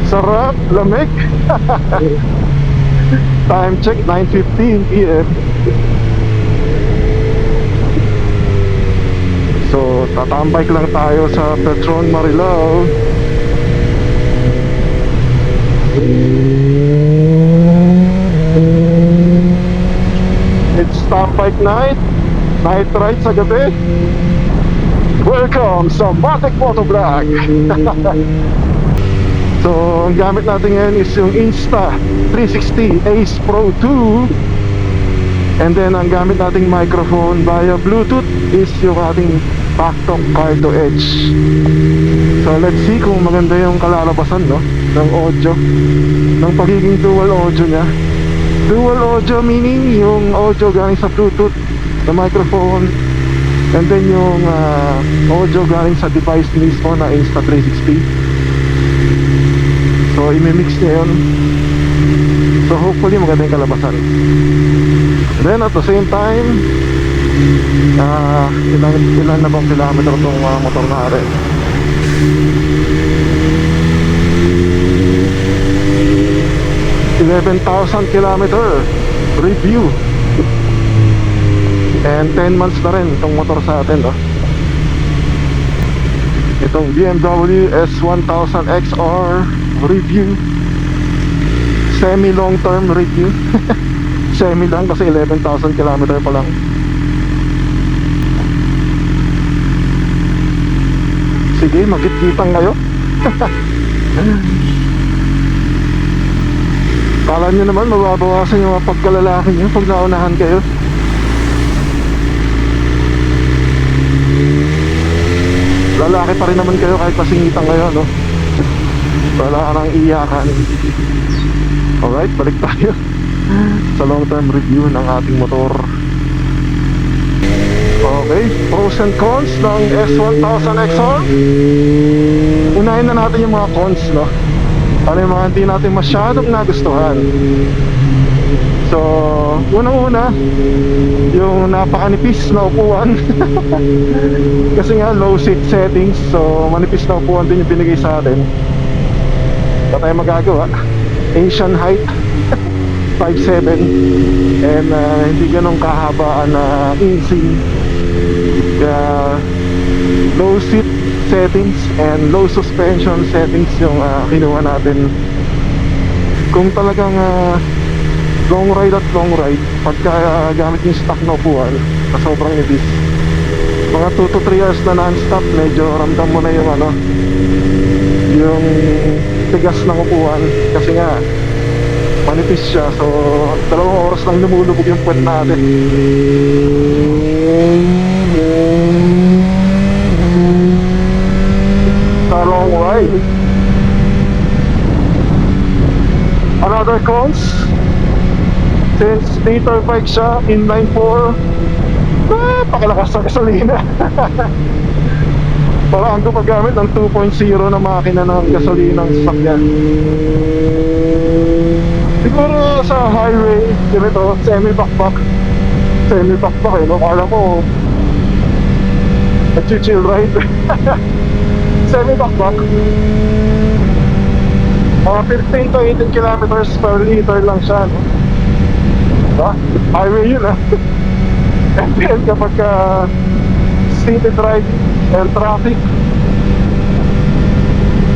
Sarap, lamig. Time check, 9:15 PM. So, tatambay lang tayo sa Petron Marilao. It's stop bike night. Night ride sa gabi. Welcome sa Matic Motovlog. So, ang gamit natin ngayon is yung Insta360 Ace Pro 2. And then, ang gamit nating microphone via Bluetooth is yung ating Pactalk Cardo Edge. So, let's see kung maganda yung kalalabasan, no, ng audio, ng pagiging dual audio niya. Dual audio meaning yung audio galing sa Bluetooth na microphone, and then yung audio galing sa device mismo na Insta360. So, imimix niya yun. So, hopefully maganda yung kalabasan. Then at the same time, ilan na bang kilometer itong motor natin? 11,000 kilometer review. And 10 months na rin itong motor sa atin, no? Itong BMW S1000 XR review, semi long term review. Semi lang kasi 11,000 kilometer pa lang. Sige, magkit-kitang kayo. Kala nyo naman mababawasan yung mga pagkalalaki nyo pag naunahan kayo. Lalaki pa rin naman kayo kahit pasingitan kayo, no? Wala ka nang iyakan. Alright, balik tayo sa long term review ng ating motor. Okay, pros and cons ng S1000 XR. Unahin na natin yung mga cons, no? Ano yung mga hindi natin masyadong nagustuhan. So, unang-una, yung napakanipis na upuan. Kasi nga low seat settings, so manipis na upuan din yung binigay sa atin. Wala tayong magagawa. Asian height 5'7", and hindi ganun kahabaan na insing. Kaya low seat settings and low suspension settings yung kinuha natin. Kung talagang long ride, pagka gamit yung stock na upuan na sobrang nipis, mga 2 to 3 hours na non-stop, medyo ramdam mo na yung yung tigas ng upuan. Kasi nga manipis siya, so 2 oras lang lumulubog yung puwet natin. Sa long ride. Another cons, since liter bike siya, inline 4, napakalakas ng gasolina. Parang ko paggamit ng 2.0 na makina ng gasolina ng sasakyan. Siguro sa highway, ganito, semi-backpack eh, no? Kala mo nag-chill ride. Semi-backpack, mga 15 to 18 kilometers per liter lang siya, no? Diba? Highway yun, ah. And then kapag city driving and traffic,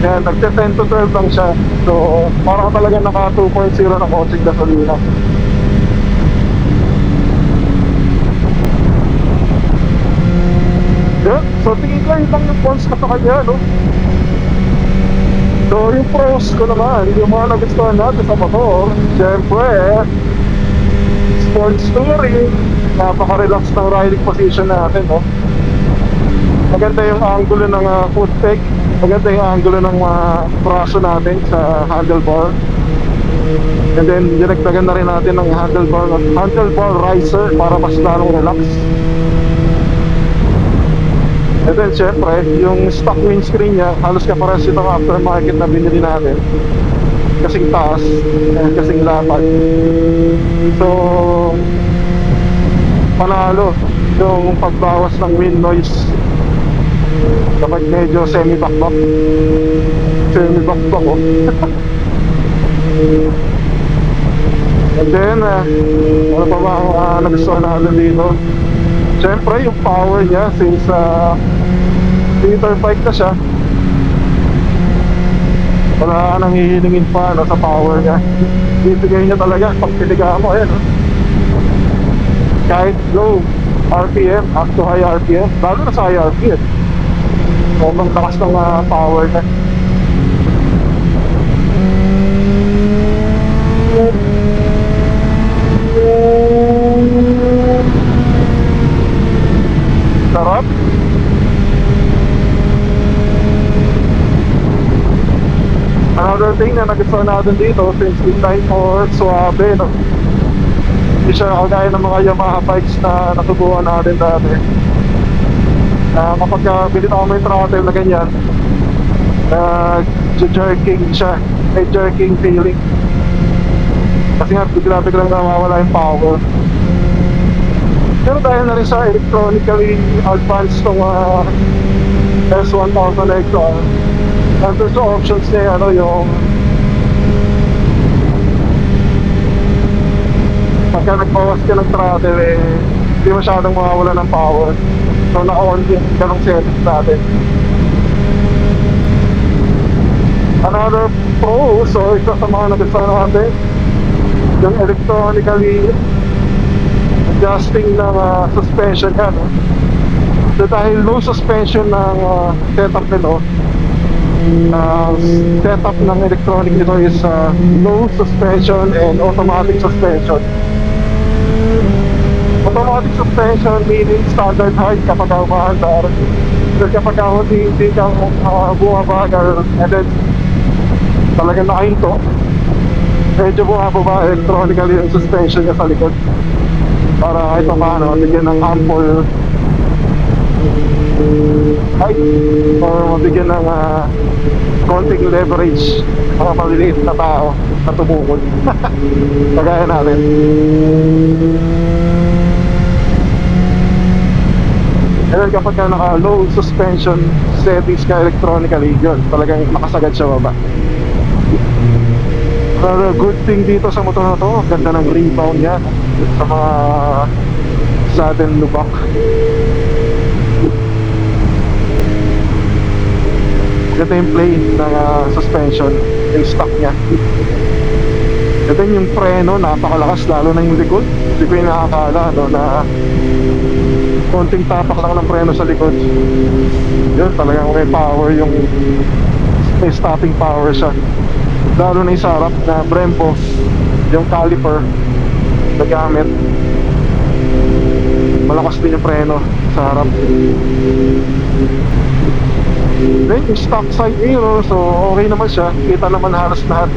yan, nagte-10 to 12 lang siya. So, parang talaga naka 2.0 na kotseng gasolina. Yeah, so tingin ko yun lang yung cons ko sa kanya, no? So, yung pros ko naman, yung mga nagustuhan natin sa motor, syempre, sports touring, napaka-relax ng riding position natin, no? Maganda yung angulo ng foot peg, maganda yung angulo ng braso natin sa handlebar. And then, dinagdagan na rin natin ng handlebar riser para mas lalong relax. And then, syempre, yung stock windscreen niya, halos kapares itong aftermarket na binili natin. Kasing taas, kasing lapad. So, panalo. yung pagbawas ng wind noise kapag medyo semi-backback. Semi-backback oh. And then, ano pa ba ang nagustuhan natin dito? Siyempre, yung power niya since liter bike na siya, wala ka nang hihilingin pa sa power niya. Bibigay niya talaga pag piniga mo, ayan oh. Kahit low RPM, up to high RPM, lalo na sa high RPM, sobrang takas ng power niya. Sarap. Another thing na nagustuhan natin dito, since this time for suabe, no? Hindi siya kagaya ng mga Yamaha bikes na natubuhan natin dati. Kapag bilit ako may throttle na ganyan, jerking siya, may jerking feeling. Kasi nga bigla-biglang nawawala yung power. Pero dahil na rin sa electronically advanced tong S1000 XR, nandun sa options niya yung pagka nagbawas ka ng throttle hindi masyadong mawawala ng power. So na-on yung ganong settings natin. Another pro, so isa sa mga nagustuhan natin, yung electronically adjusting ng suspension yan, no? So dahil low suspension ng setup nito, setup ng electronic nito is low suspension and automatic suspension. Automatic suspension meaning standard height kapag umaandar, pero kapag hindi kang bumabagal and then talagang nakahinto, medyo bumababa electronically yung suspension niya sa likod para kahit paano bigyan ng ample height or mabigyan ng konting leverage mga maliliit na tao na tumukod kagaya natin. And then kapag ka naka low suspension settings ka electronically, yun talagang nakasagad siya baba. Another good thing dito sa motor na to, ganda ng rebound niya sa mga saddle lubak. Ganda yung play ng suspension, yung stock niya. And then yung preno, napakalakas, lalo na yung likod. Hindi ko yung nakakala na konting tapak lang ng preno sa likod. Yun, talagang may power yung may stopping power siya. Lalo na yung sa harap na Brembo, yung caliper na gamit, malakas din yung preno sa harap. Then yung stock side mirror, so okay naman siya, kita naman halos lahat,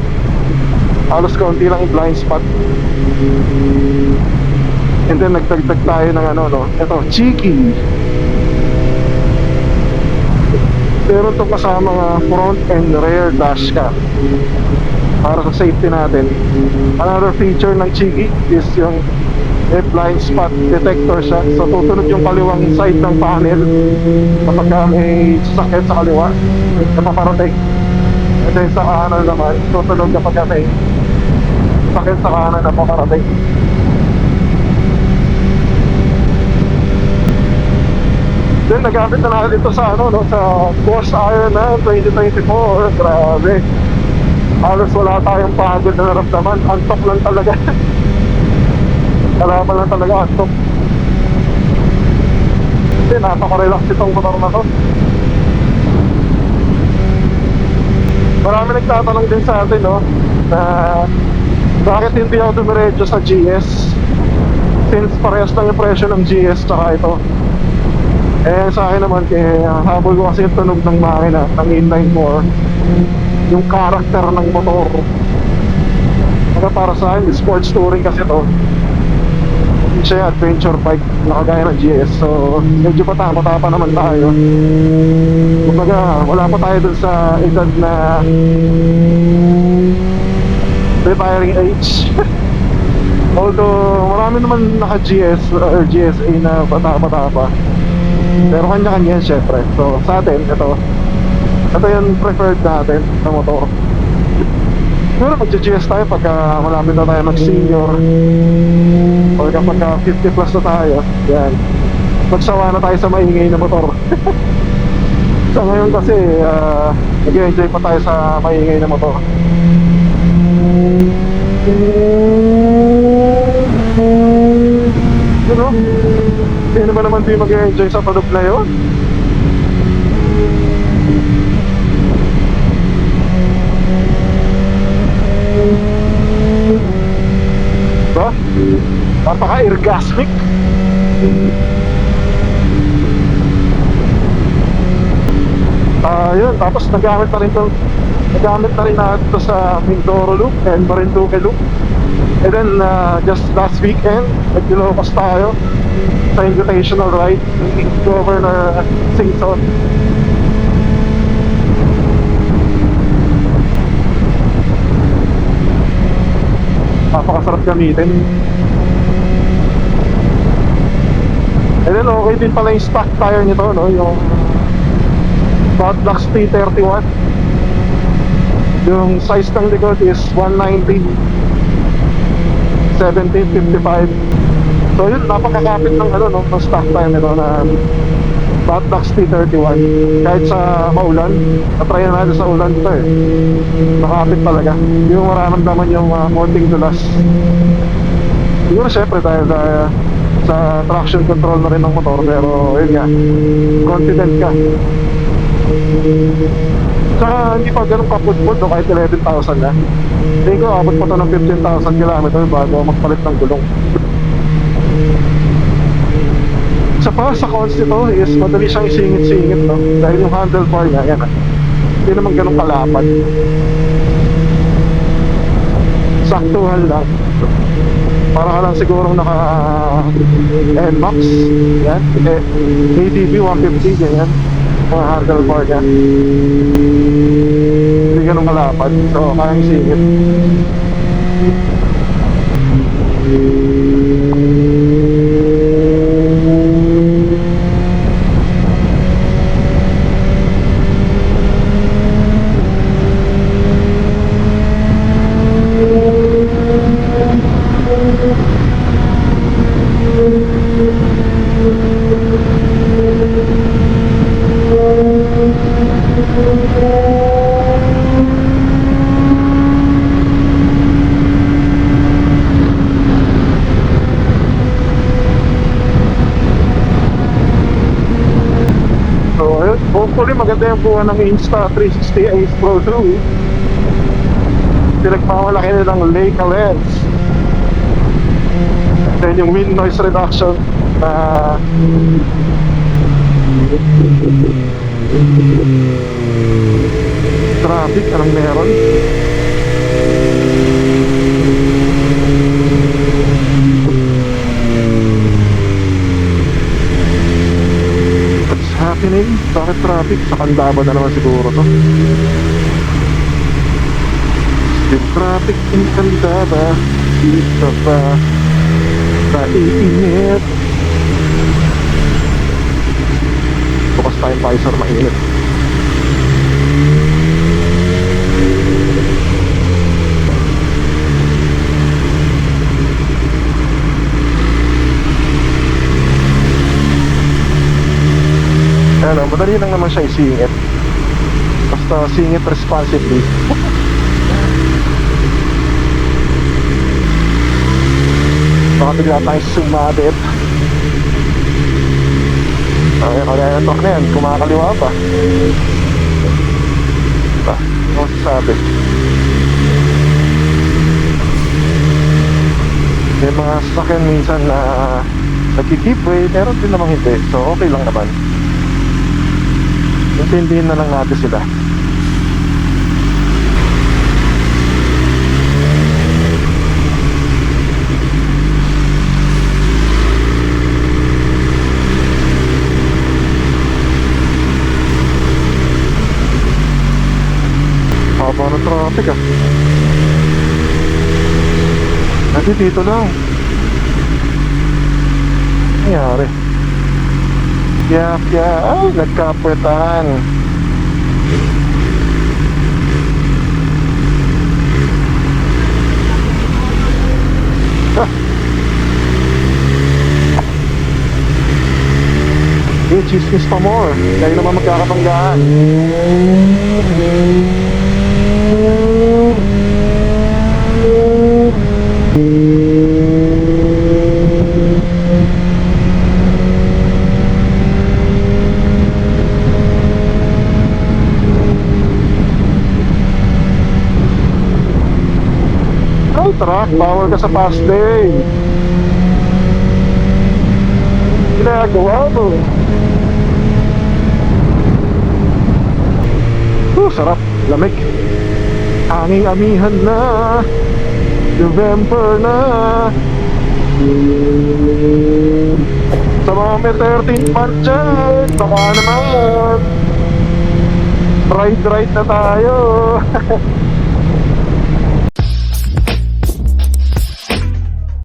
halos kaunti lang yung blind spot. And then nagdagdag tayo ng ito, cheeky. Meron itong kasama front and rear dash cam para sa safety natin. Another feature ng Cheeky is yung blind spot detector siya. So tutunod yung kaliwang side ng panel kapag may sasakyan sa kaliwa na paparating. And then sa kanan naman, tutunod kapag may sasakyan sa kanan na paparating. Then nagamit na natin ito sa sa Boss Iron na 2024. Grabe, halos wala tayong pagod na naramdaman. Antok lang talaga. Kalaman lang talaga antok. Kasi napaka-relax itong motor na to. Marami nagtatanong din sa atin na bakit hindi ako dumiretso sa GS since parehas lang yung presyo ng GS tsaka ito. Sa akin naman, habol ko kasi yung tunog ng makina ng inline 4, yung character ng motor. Kaya para sa akin, sports touring kasi to, hindi siya adventure bike na kagaya ng GS. So medyo patapa naman tayo. Kumbaga wala pa tayo dun sa edad na retiring age. Although marami naman naka-GS or GSA na bata-bata pa. Pero kanya-kanya yan syempre. So sa atin, ito yung preferred natin na motor. Siguro mag-GS tayo pagka malapit na tayo mag-senior. O kapag 50 plus na tayo, yan. Magsawa na tayo sa maingay na motor. Sa ngayon kasi, nag-enjoy pa tayo sa maingay na motor. You know? Sino ba naman di mag-enjoy sa tunog na yun? Diba? Napaka-orgasmic. Yun, tapos nagamit na rin natin ito sa Mindoro Loop and Marinduque Loop. And then, just last weekend, nag-Ilocos tayo sa invitational ride ni Governor Singson. Napakasarap gamitin. And then, okay din pala yung stock tire nito, no? Yung Godlux T31. Yung size ng likod is 190 1755. So yun, napakakapit ng ng stock tire nito na Godlux T31. Kahit sa maulan, natry na natin sa ulan dito eh. Nakapit talaga. Hindi mo mararamdaman yung konting dulas. Siguro syempre dahil sa traction control na rin ng motor, pero yun nga, confident ka. Saka hindi pa ganun kapudpud no, kahit 11,000 na. Hindi ko abot pa to ng 15,000 km bago magpalit ng gulong. Sa cons nito is madali siyang isingit-singit, no? Dahil yung handlebar niya, yan, hindi naman ganun kalapad. Saktuhan lang. Para ka lang sigurong naka NMAX, yan, ADB 150, ganyan, mga handlebar niya. Hindi ganun kalapad, so kayang isingit. Hopefully maganda yung buwan ng Insta360 Ace Pro 2. Pinagmamalaki nilang Leica lens. Then yung wind noise reduction na traffic, anong meron? Happening? Bakit traffic? Sa Candaba na naman siguro to. Still traffic in Candaba. Dito pa naiinit. Bukas tayong visor, mainit. Ano, madali lang naman siya isingit. Basta singit responsibly. Baka bigla tayong sumabit. Kaya yung talk na yan, kumakaliwa pa. Ano masasabi? May mga sasakyan minsan na nag-keep way, meron din namang hindi. So okay lang naman. Intindihin na lang natin sila. Haba ng traffic ah. Kasi dito lang. Nangyari. Kaya, ay, nagkapwetan. Chismis pa more. Kayo naman magkakapanggaan. Ay, truck, bawal ka sa fast lane. Ginagawa mo. Sarap, lamig. Hanging amihan na. November na. Sa mga may 13th month dyan, baka naman ride na tayo.